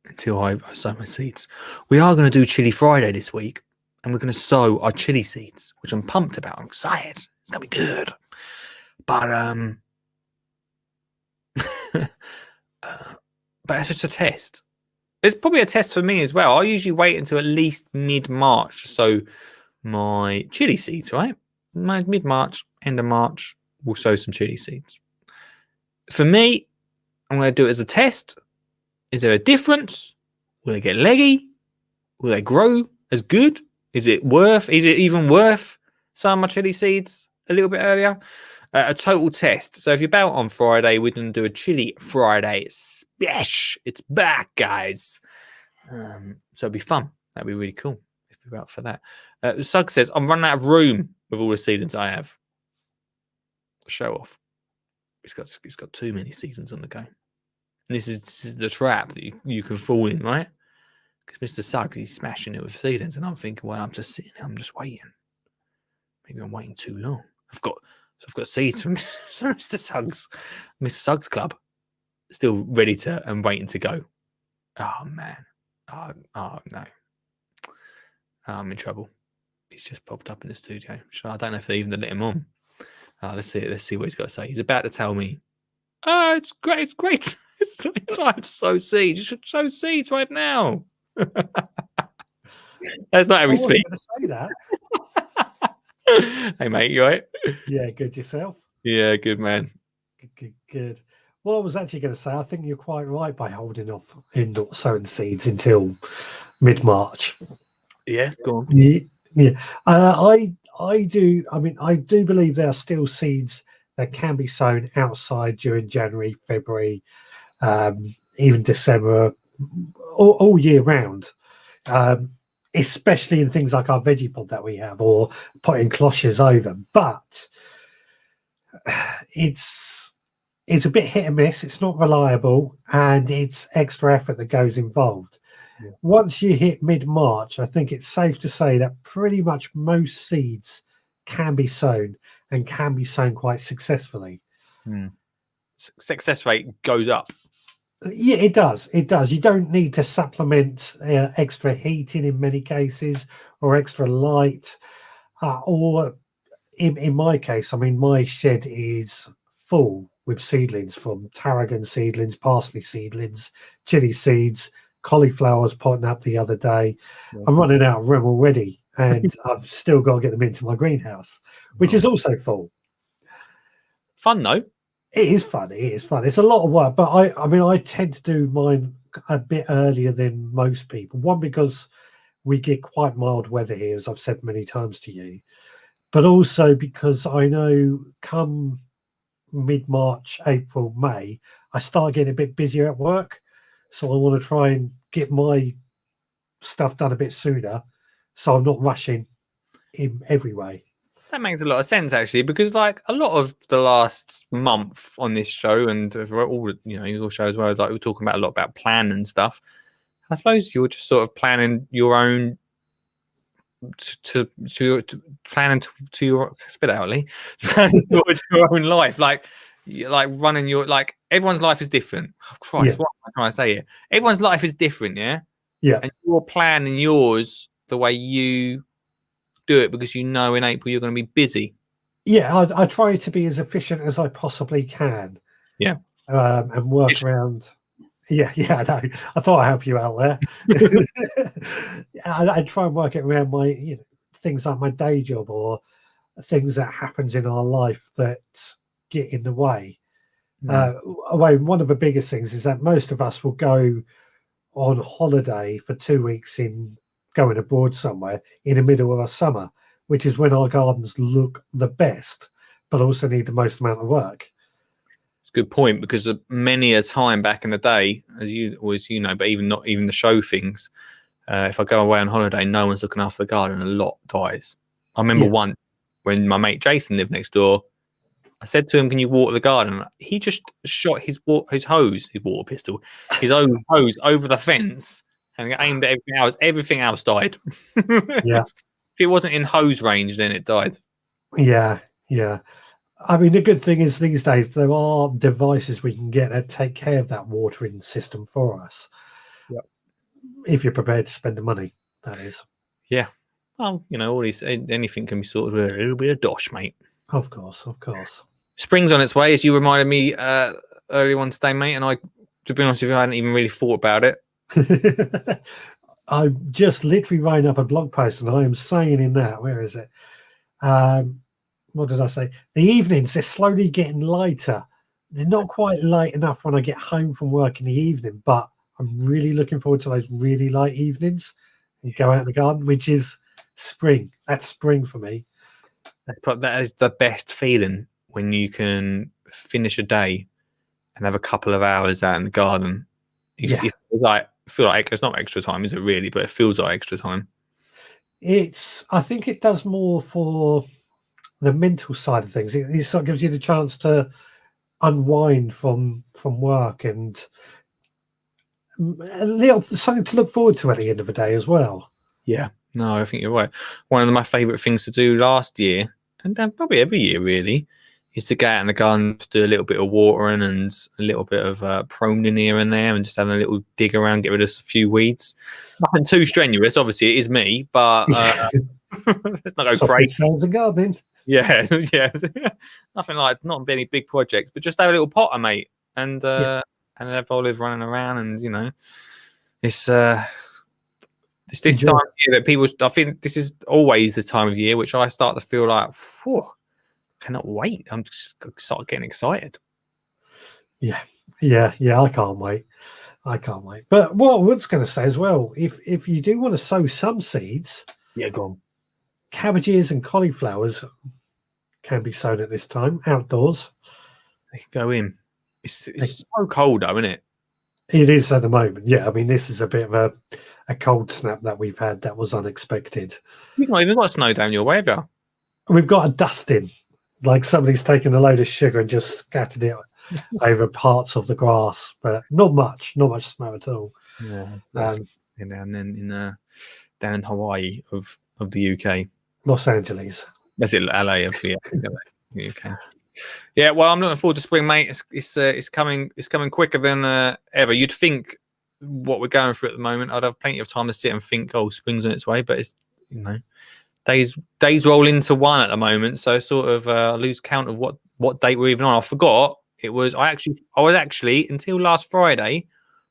until I sow my seeds. We are going to do Chili Friday this week, and we're going to sow our chili seeds, which I'm pumped about. I'm excited. It's going to be good. But but that's just a test. It's probably a test for me as well. I usually wait until at least mid-March to sow my chili seeds, right? Mid-March, end of March, we'll sow some chili seeds. For me, I'm going to do it as a test. Is there a difference? Will they get leggy? Will they grow as good? Is it even worth sowing my chili seeds a little bit earlier? A total test. So if you're about on Friday, we're going to do a Chili Friday special. It's back, guys. So it'll be fun. That'd be really cool if you're out for that. Sug says, I'm running out of room with all the seedlings I have. Show off. He's got too many seedlings on the go. And this is the trap that you can fall in, right? Because Mr. Suggs, he's smashing it with seedlings, and I'm thinking, well, I'm just sitting there, I'm just waiting. Maybe I'm waiting too long. I've got seeds from Mr. Suggs Club, still ready to and waiting to go. Oh man, oh no, I'm in trouble. He's just popped up in the studio. I don't know if they even let him on. Let's see what he's got to say. He's about to tell me, it's great, it's great. It's time to sow seeds. You should sow seeds right now. That's not how we speak. I was going to say that. Hey mate, you all right? Yeah, good yourself. Yeah, good man. Good. Well, I was actually going to say, I think you're quite right by holding off indoor sowing seeds until mid-March. Yeah, go on. Yeah. I do. I mean, I do believe there are still seeds that can be sown outside during January, February, even December, all year round. Especially in things like our veggie pod that we have, or putting cloches over. But it's a bit hit and miss. It's not reliable, and it's extra effort that goes involved. Yeah. Once you hit mid-March, I think it's safe to say that pretty much most seeds can be sown, and can be sown quite successfully. Success rate goes up. Yeah, it does. It does. You don't need to supplement extra heating in many cases, or extra light, or in my case, I mean, my shed is full with seedlings, from tarragon seedlings, parsley seedlings, chili seeds, cauliflowers potting up the other day. Yeah. I'm running out of room already, and I've still got to get them into my greenhouse, which is also full. Fun though. It is fun. It is fun. It's a lot of work, but I mean, I tend to do mine a bit earlier than most people. One, because we get quite mild weather here, as I've said many times to you, but also because I know come mid-March, April, May, I start getting a bit busier at work. So I want to try and get my stuff done a bit sooner, so I'm not rushing in every way. That makes a lot of sense, actually, because like a lot of the last month on this show, and for all your show as well, like we're talking about a lot about plan and stuff. I suppose you're just sort of planning your own to planning to your spit it out, Lee. Planning towards your own life, like running your like everyone's life is different. Oh, Christ, Yeah. what am I trying to say here? Everyone's life is different, yeah. Yeah. And you're planning yours the way you do it because you know in April you're going to be busy. Yeah, I try to be as efficient as I possibly can. Yeah. And work around. Yeah, I know. I thought I'd help you out there. I try and work it around my, things like my day job or things that happens in our life that get in the way. One of the biggest things is that most of us will go on holiday for 2 weeks going abroad somewhere in the middle of our summer, which is when our gardens look the best, but also need the most amount of work. It's a good point because many a time back in the day, as you know, but not even the show things. If I go away on holiday, no one's looking after the garden. A lot dies. I remember once when my mate Jason lived next door. I said to him, "Can you water the garden?" He just shot his water pistol, his own hose over the fence and aimed at everything else. Everything else died. Yeah. If it wasn't in hose range, then it died. Yeah. I mean, the good thing is these days there are devices we can get that take care of that watering system for us. Yep. If you're prepared to spend the money, that is. Yeah. Well, all these anything can be sort of a little bit of dosh, mate. Of course. Spring's on its way, as you reminded me earlier on today, mate. And I, to be honest with you, I hadn't even really thought about it. I'm just literally writing up a blog post, and I am saying in that, where is it? What did I say? The evenings, they're slowly getting lighter. They're not quite light enough when I get home from work in the evening, but I'm really looking forward to those really light evenings and go out in the garden, which is spring. That's spring for me. That is the best feeling when you can finish a day and have a couple of hours out in the garden. You feel like it's not extra time, is it really? But it feels like extra time. I think it does more for the mental side of things. It sort of gives you the chance to unwind from work and a little something to look forward to at the end of the day as well. Yeah, no, I think you're right. One of my favourite things to do last year, and probably every year really, is to get out in the garden, just do a little bit of watering and a little bit of pruning here and there, and just having a little dig around, get rid of a few weeds. Nothing too strenuous, obviously. It is me, but it's not go crazy. Sounds of gardening. Yeah. Nothing like not any big projects, but just have a little potter, mate, and have Olive running around, and it's this time of year that people. I think this is always the time of year which I start to feel like, whew, cannot wait. I'm just getting excited. Yeah. I can't wait. But what I was going to say as well, if you do want to sow some seeds, go on. Cabbages and cauliflowers can be sown at this time outdoors. They can go in. It's so cold though, isn't it? It is at the moment. Yeah, I mean, this is a bit of a cold snap that we've had that was unexpected. You've not even got snow down your way, have you? We've got a dusting, like somebody's taken a load of sugar and just scattered it over parts of the grass, but not much snow at all. Yeah, down in Hawaii of the UK. Los Angeles. That's it, LA of the UK. Yeah, well, I'm looking forward to spring, mate. It's coming quicker than ever. You'd think what we're going through at the moment, I'd have plenty of time to sit and think, oh, spring's on its way, but it's days roll into one at the moment, so sort of lose count of what date we're even on. I forgot it was. I was actually until last Friday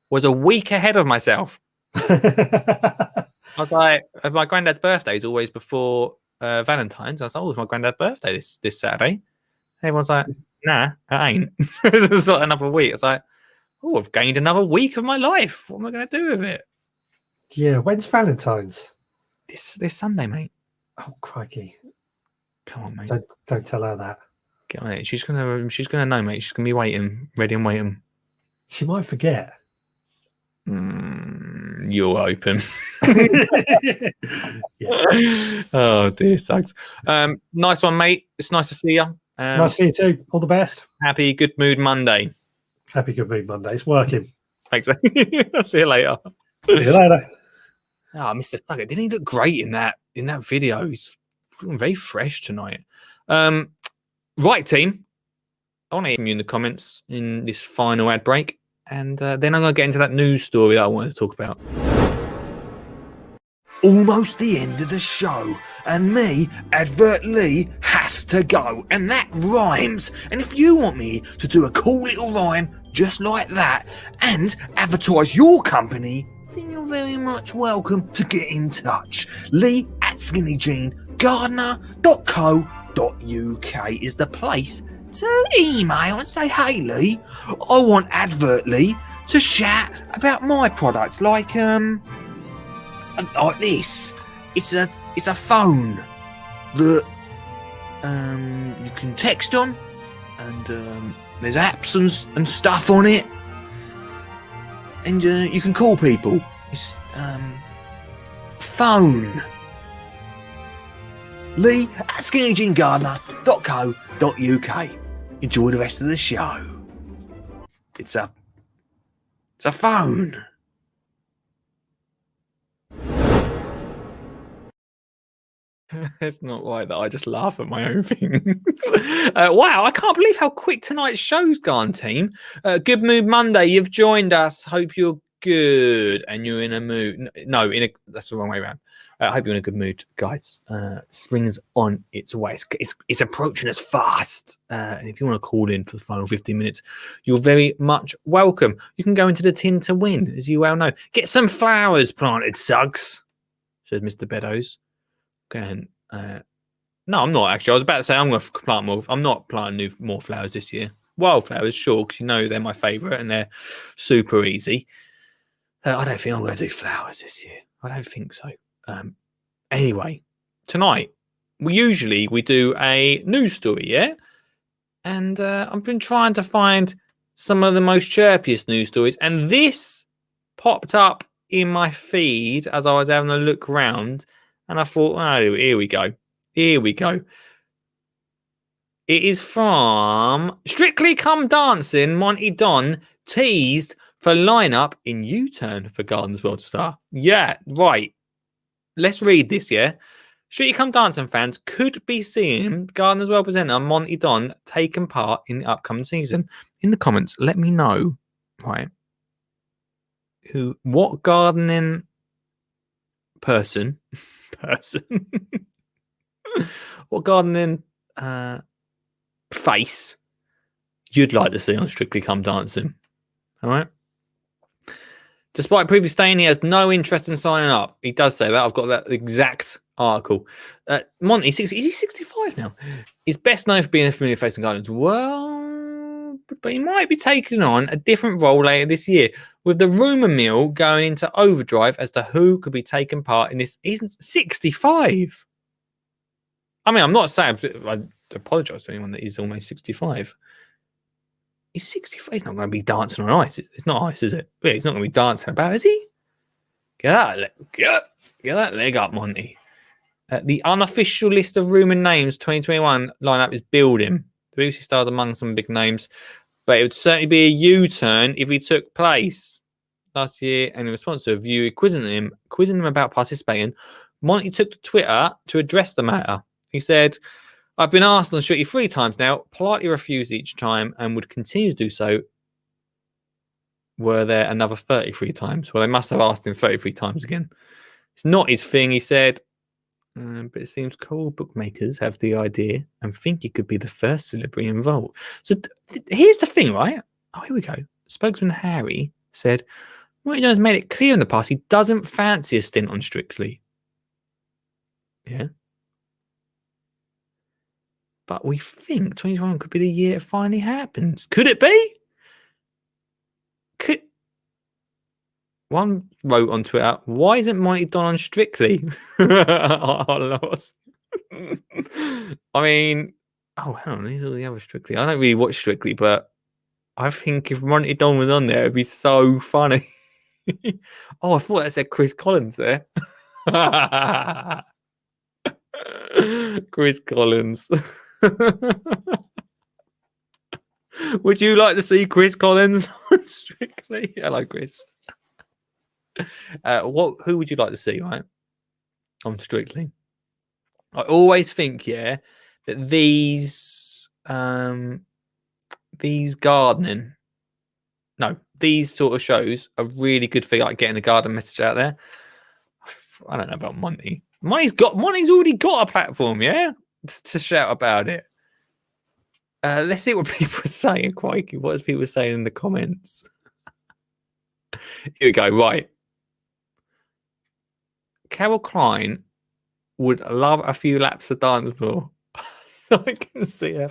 was a week ahead of myself. I was like, my granddad's birthday is always before Valentine's. I was like, oh, it's my granddad's birthday this Saturday. Everyone's like, nah, it ain't. It's like another week. It's like, Oh, I've gained another week of my life. What am I going to do with it? Yeah, when's Valentine's? This Sunday, mate. Oh, crikey. Come on, mate. Don't tell her that. Get on it. She's gonna know, mate. She's gonna be waiting, ready and waiting. She might forget. You're open. Yeah. Oh dear, sucks. Nice one, mate. It's nice to see you. Nice to see you too. All the best. Happy Good Mood Monday. Happy Good Mood Monday. It's working. Thanks, mate. I'll see you later. See you later. Oh, Mr. Sucker, didn't he look great in that video? He's feeling very fresh tonight. Right, team. I want to hear from you in the comments in this final ad break, and then I'm going to get into that news story that I wanted to talk about. Almost the end of the show, and me, Advert Lee, has to go, and that rhymes. And if you want me to do a cool little rhyme just like that and advertise your company, then you're very much welcome to get in touch. Lee at skinnyjeangardener.co.uk is the place to email and say, hey Lee, I want Advert Lee to chat about my product, like this. It's a phone that you can text on, and there's apps and stuff on it, and you can call people. It's phone. Lee at skinnyjeangardener.co.uk. Enjoy the rest of the show. It's a phone. It's not right that I just laugh at my own things. Wow, I can't believe how quick tonight's show's gone, team. Good Mood Monday, you've joined us. Hope you're good and you're in a mood. No, that's the wrong way around. I hope you're in a good mood, guys. Spring's on its way. It's approaching us fast. And if you want to call in for the final 15 minutes, you're very much welcome. You can go into the tin to win, as you well know. Get some flowers planted, Suggs, says Mr. Beddoes. Okay. No, I'm not actually. I was about to say I'm going to plant more. I'm not planting more flowers this year. Wildflowers, sure, because you know they're my favourite and they're super easy. I don't think I'm going to do flowers this year. I don't think so. Anyway, tonight we do a news story, yeah? And I've been trying to find some of the most chirpiest news stories, and this popped up in my feed as I was having a look around, and I thought, oh, here we go. Here we go. It is from Strictly Come Dancing. Monty Don teased for lineup in U-Turn for Gardeners World Star. Yeah, right. Let's read this, yeah? Strictly Come Dancing fans could be seeing Gardeners World presenter Monty Don taking part in the upcoming season. In the comments, let me know, right, what gardening person, what gardening face you'd like to see on Strictly Come Dancing. All right. Despite previously saying he has no interest in signing up, he does say that. I've got that exact article. Monty, is he 65 now? He's best known for being a familiar face in Gardens. Well, but he might be taking on a different role later this year, with the rumour mill going into overdrive as to who could be taking part in this. He's 65. I mean, I'm not saying, I apologise to anyone that he's almost 65. He's 65. He's not going to be dancing on ice. It's not ice, is it? He's not going to be dancing about, is he? Get that leg up, Monty. The unofficial list of rumoured names 2021 lineup is building. The BBC stars among some big names, but it would certainly be a U-turn if he took place. Last year, and in response to a viewer quizzing him about participating, Monty took to Twitter to address the matter. He said, I've been asked on Strictly 3 times now, politely refused each time, and would continue to do so were there another 33 times. Well, they must have asked him 33 times again. It's not his thing, he said, but it seems cool bookmakers have the idea and think he could be the first celebrity involved. So here's the thing, right? Oh, here we go. Spokesman Harry said, Monty Don has made it clear in the past he doesn't fancy a stint on Strictly. Yeah. But we think 2021 could be the year it finally happens. Could it be? One wrote on Twitter, "Why isn't Monty Don on Strictly?" I lost. I mean, oh, hang on, these are the other Strictly. I don't really watch Strictly, but I think if Monty Don was on there, it'd be so funny. Oh, I thought that said Chris Collins there. Chris Collins. Would you like to see Chris Collins on Strictly? Hello, Chris. Who would you like to see, right? On Strictly. I always think, yeah, that these gardening, no, these sort of shows are really good for like getting a garden message out there. I don't know about Monty. Monty's already got a platform, yeah, to shout about it. Let's see what people are saying. Quakey, what is people saying in the comments? Here we go. Right, Carol Klein would love a few laps of dance floor. So I can see her.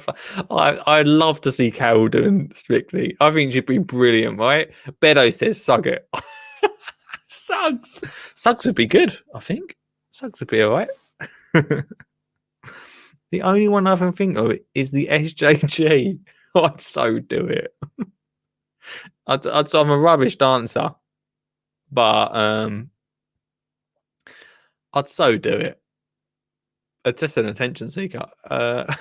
I'd love to see Carol doing Strictly. I think she'd be brilliant, right? Bedo says, "Sug it." Suggs would be good. I think Suggs would be all right. The only one I can think of is the SJG. I'd so do it. I'm a rubbish dancer, but I'd so do it. It's just an attention seeker. I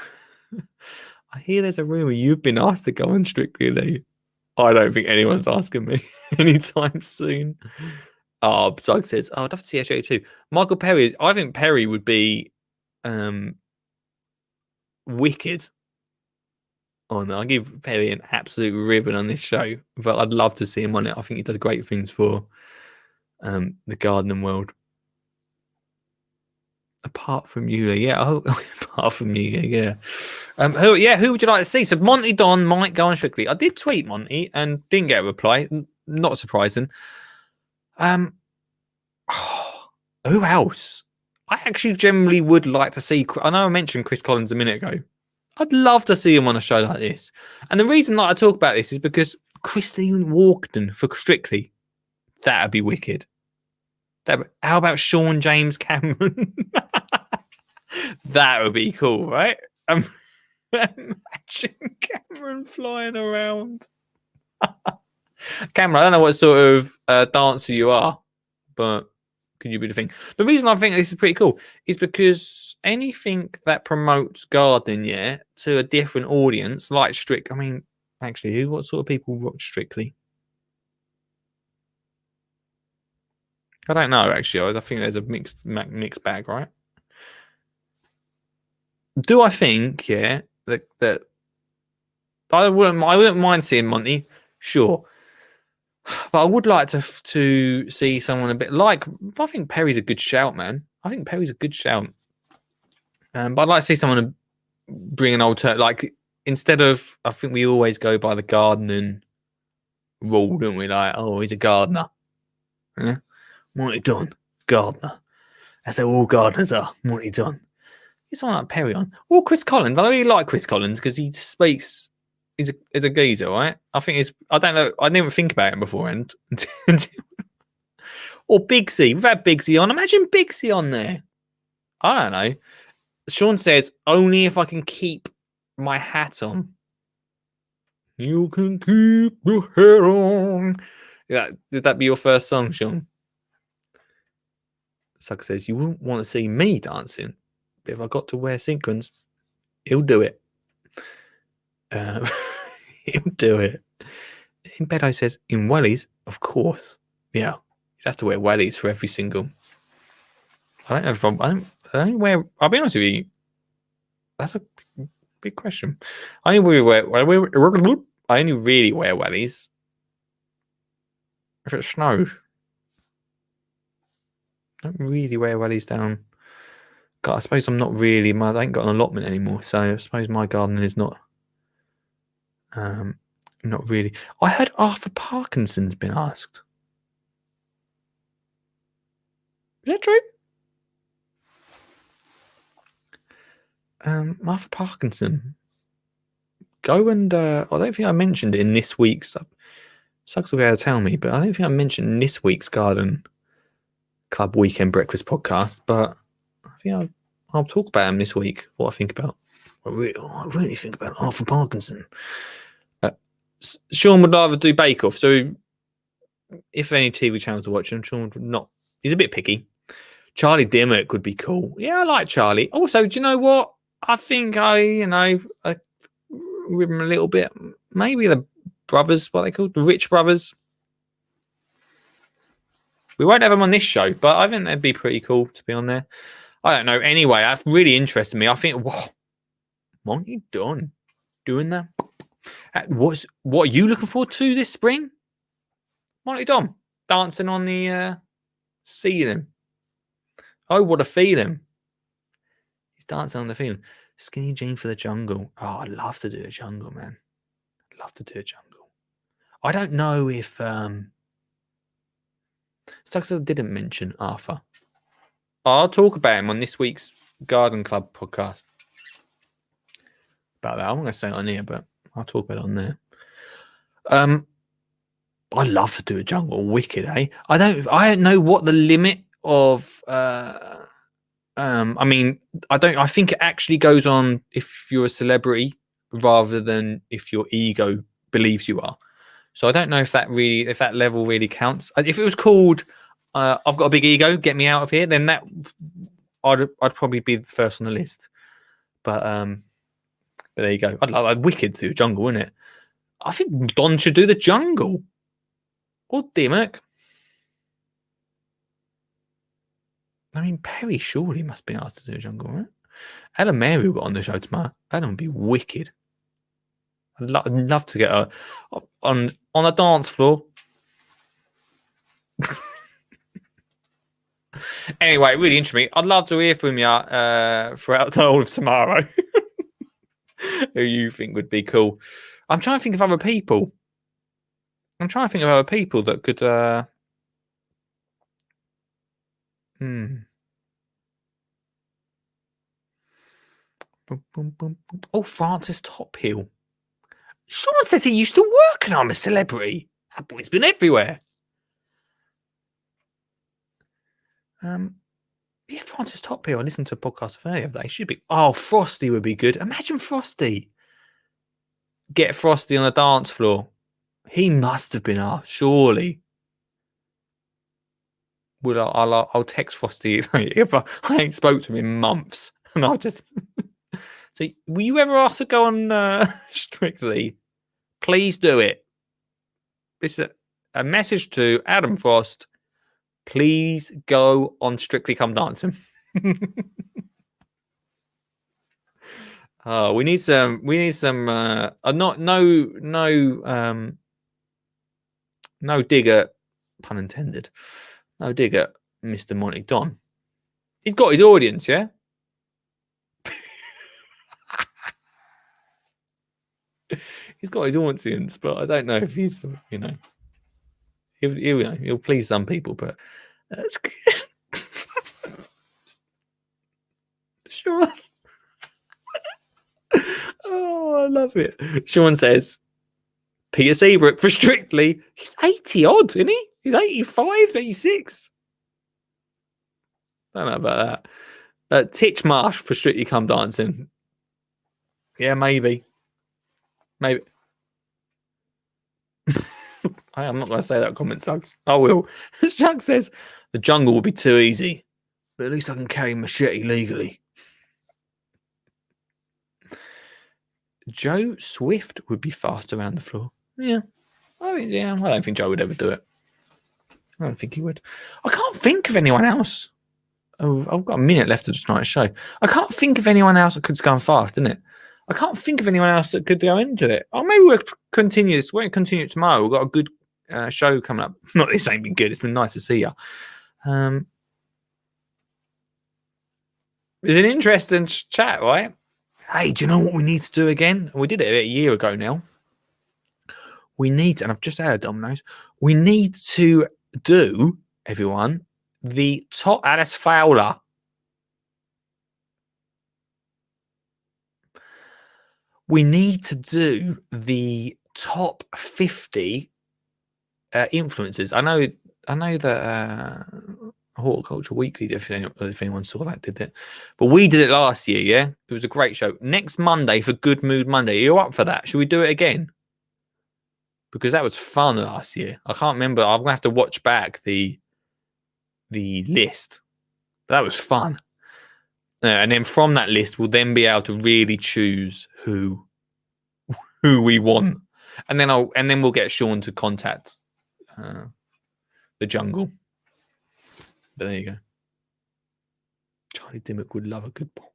hear there's a rumor you've been asked to go on Strictly, Lee. I don't think anyone's asking me anytime soon. Oh, Zug says, I'd love to see SJG too. Michael Perry, I think Perry would be wicked. Oh no, I'll give Perry an absolute ribbon on this show, but I'd love to see him on it. I think he does great things for the gardening world. Apart from you, yeah. Oh, apart from you, yeah. Who would you like to see? So Monty Don might go on Strictly. I did tweet Monty and didn't get a reply. Not surprising. Who else? I actually generally would like to see. I know I mentioned Chris Collins a minute ago. I'd love to see him on a show like this. And the reason that I talk about this is because Christine Walkden for Strictly. That'd be wicked. How about Sean James Cameron? That would be cool, right? Imagine Cameron flying around. Cameron, I don't know what sort of dancer you are, but could you be the thing? The reason I think this is pretty cool is because anything that promotes gardening, yeah, to a different audience, like Strict. I mean, actually, what sort of people watch Strictly? I don't know. Actually, I think there's a mixed bag, right? Do I think, yeah, that I wouldn't mind seeing Monty, sure, but I would like to see someone a bit like. I think Perry's a good shout, man. I think Perry's a good shout. But I'd like to see someone bring an alter, like instead of. I think we always go by the gardening rule, don't we? Like, oh, he's a gardener. Yeah, Monty Don, gardener. That's how all gardeners are. Monty Don. It's someone like Perry on. Or Chris Collins. I really like Chris Collins because he speaks. He's a geezer, right? I think it's. I don't know. I didn't think about him beforehand. Or Big C. We've had Big C on. Imagine Big C on there. I don't know. Sean says only if I can keep my hat on. You can keep your hat on. Yeah, did that be your first song, Sean? Sug says you wouldn't want to see me dancing. But if I got to wear sequins, he'll do it. He'll do it. In Bedo says, in wellies, of course. Yeah. You'd have to wear wellies for every single. I don't know if I don't wear. I'll be honest with you. That's a big question. I only really wear wellies if it snows. I don't really wear wellies down. God, I suppose I'm not really. I ain't got an allotment anymore, so I suppose my gardening is not. Not really. I heard Arthur Parkinson's been asked. Is that true? Arthur Parkinson. Go and I don't think I mentioned it in this week's. Suggs will be able to tell me, but I don't think I mentioned this week's Garden Club Weekend Breakfast podcast. But I think I'll talk about him this week. What I think about. I really think about Arthur Parkinson. Sean would rather do Bake Off. So if any TV channels are watching, Sean would not. He's a bit picky. Charlie Dimmock would be cool. Yeah, I like Charlie. Also, do you know what? I think with him a little bit. Maybe the brothers, what are they called? The Rich Brothers. We won't have them on this show, but I think that'd be pretty cool to be on there. I don't know. Anyway, that's really interested me. I think, wow, Monty Don doing that. What are you looking forward to this spring? Monty Don dancing on the ceiling. Oh, what a feeling. He's dancing on the feeling. Skinny Jean for the jungle. Oh, I'd love to do a jungle, man. I'd love to do a jungle. I don't know if Stuxel didn't mention Arthur. I'll talk about him on this week's Garden Club podcast. About that. I'm not going to say it on here, but I'll talk about it on there. I'd love to do a jungle. Wicked, eh? I don't know what the limit of I think it actually goes on if you're a celebrity rather than if your ego believes you are. So I don't know if that level really counts. If it was called I've got a big ego, get me out of here, then that I'd probably be the first on the list. But there you go. I'd wicked to do a jungle, wouldn't it? I think Don should do the jungle. Or Dimmock. I mean, Perry surely must be asked to do a jungle, right? Adam Mary got on the show tomorrow. Adam would be wicked. I'd love to get her on a dance floor. Anyway, it really interests me. I'd love to hear from you throughout the whole of tomorrow. Who you think would be cool. I'm trying to think of other people. That could Oh, Francis Tophill. Sean says he used to work and I'm a celebrity. That boy's been everywhere. Yeah, Francis Tophill. I listened to a podcast earlier. They should be. Oh, Frosty would be good. Imagine Frosty. Get Frosty on a dance floor. He must have been asked, surely. I'll text Frosty if I ain't spoke to him in months, and I'll just. So, were you ever asked to go on Strictly? Please do it. It's a message to Adam Frost. Please go on Strictly Come Dancing. We need some. No digger, pun intended. No digger, Mr. Monty Don. He's got his audience, yeah. He's got his audience, but I don't know if he's, he'll please some people, but that's good. Sean. Oh, I love it. Sean says, Peter Seabrook for Strictly. He's 80 odd, isn't he? He's 85, 86. I don't know about that. Titch Marsh for Strictly Come Dancing. Yeah, maybe. I'm not going to say that comment, Suggs. I will. Suggs says, the jungle will be too easy, but at least I can carry a machete legally. Joe Swift would be fast around the floor. Yeah. I don't think Joe would ever do it. I don't think he would. I can't think of anyone else. Oh, I've got a minute left of tonight's show. I can't think of anyone else that could go fast, isn't it? I can't think of anyone else that could go into it. Oh, maybe we'll continue this. We'll continue it tomorrow. We've got a good show coming up. Not this ain't been good. It's been nice to see you. It's an interesting chat, right? Hey, do you know what we need to do again? We did it a year ago now. We need, and I've just had a Domino's. We need to do, everyone, the top. That's Fowler. We need to do the top 50 influencers. I know that Horticulture Weekly, if anyone saw that, did it. But we did it last year, yeah? It was a great show. Next Monday for Good Mood Monday. Are you up for that? Should we do it again? Because that was fun last year. I can't remember. I'm going to have to watch back the list. But that was fun. And then from that list, we'll then be able to really choose who we want. And then we'll get Sean to contact the jungle. But there you go. Charlie Dimmock would love a good ball.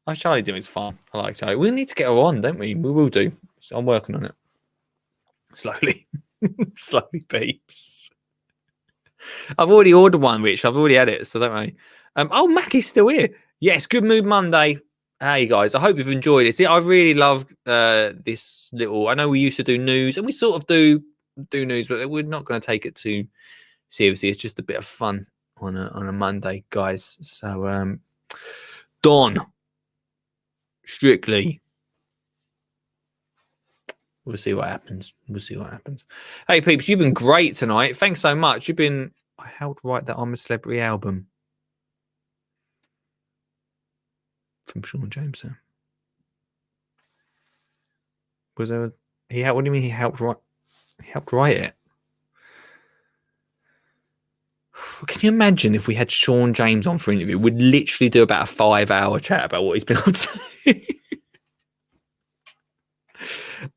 Oh, Charlie Dimmock's fun. I like Charlie. We need to get her on, don't we? We will do. So I'm working on it. Slowly. Slowly, peeps. I've already ordered one, Rich. I've already had it, so don't worry. Mackie's still here. Yes, Good Mood Monday. Hey, guys. I hope you've enjoyed it. See, I really loved this little... I know we used to do news, and we sort of do news, but we're not going to take it too seriously. It's just a bit of fun on a Monday, guys. So, Don, strictly... We'll see what happens. Hey, peeps, you've been great tonight. Thanks so much. I helped write that I'm a Celebrity album from Sean James. Was there? What do you mean he helped write? He helped write it. Can you imagine if we had Sean James on for an interview? We'd literally do about a 5-hour chat about what he's been up to.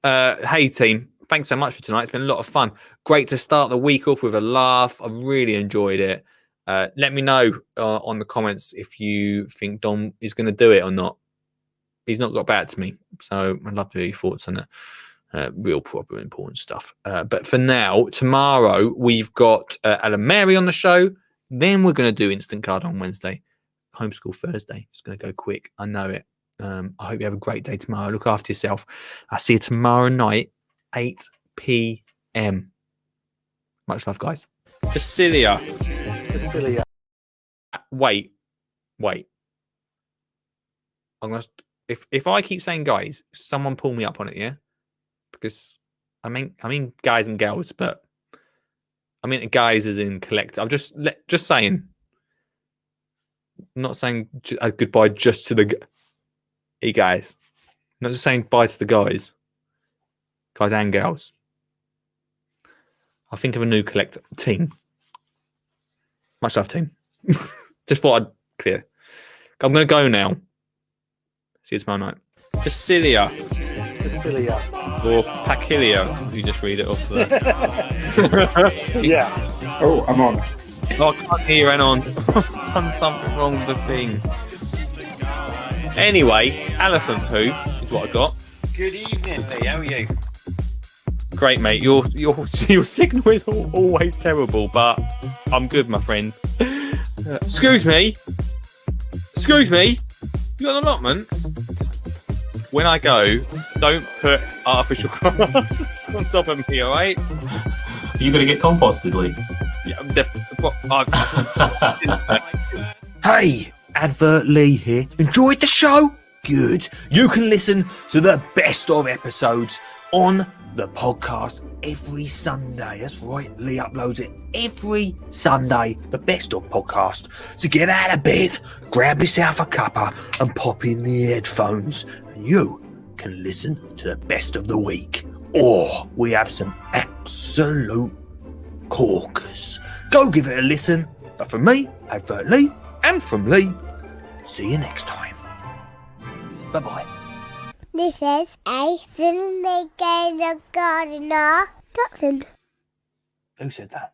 Hey team, thanks so much for tonight. It's been a lot of fun. Great to start the week off with a laugh. I've really enjoyed it. Let me know on the comments if you think Dom is going to do it or not. He's not got back to me, so I'd love to hear your thoughts on it. Real proper important stuff. But for now, tomorrow we've got Alan Mary on the show. Then we're going to do Instant Card on Wednesday. Homeschool Thursday. It's going to go quick. I know it. I hope you have a great day tomorrow. Look after yourself. I'll see you tomorrow night, 8 p.m. Much love, guys. Cecilia. Wait. I'm gonna. If I keep saying guys, someone pull me up on it, yeah? Because I mean guys and girls, but I mean guys as in collective. I'm just saying. I'm not saying goodbye just to the. Hey guys, not just saying bye to the guys and girls. I'll think of a new collector team. Much love, team. Just thought I'd clear. I'm going to go now. See you tomorrow night. Cecilia. Or Pacilia. You just read it off there. Yeah. Oh, I'm on. Oh, I can't hear you, Anon. I've done something wrong with the thing. Anyway, elephant poo is what I got. Good evening, Lee. How are you? Great, mate. Your signal is always terrible, but I'm good, my friend. Excuse me. You got an allotment? When I go, don't put artificial grass on top of me, all right? Are you going to get composted, Lee? Yeah, Hey, Advert Lee here. Enjoyed the show? Good. You can listen to the best of episodes on the podcast every Sunday. That's right, Lee uploads it every Sunday, the best of podcast. So get out of bed, grab yourself a cuppa and pop in the headphones and you can listen to the best of the week. Or we have some absolute corkers. Go give it a listen. But from me, Advert Lee, and from Lee, see you next time. Bye-bye. This is a Finley Gainer Gardener. Dotson. Who said that?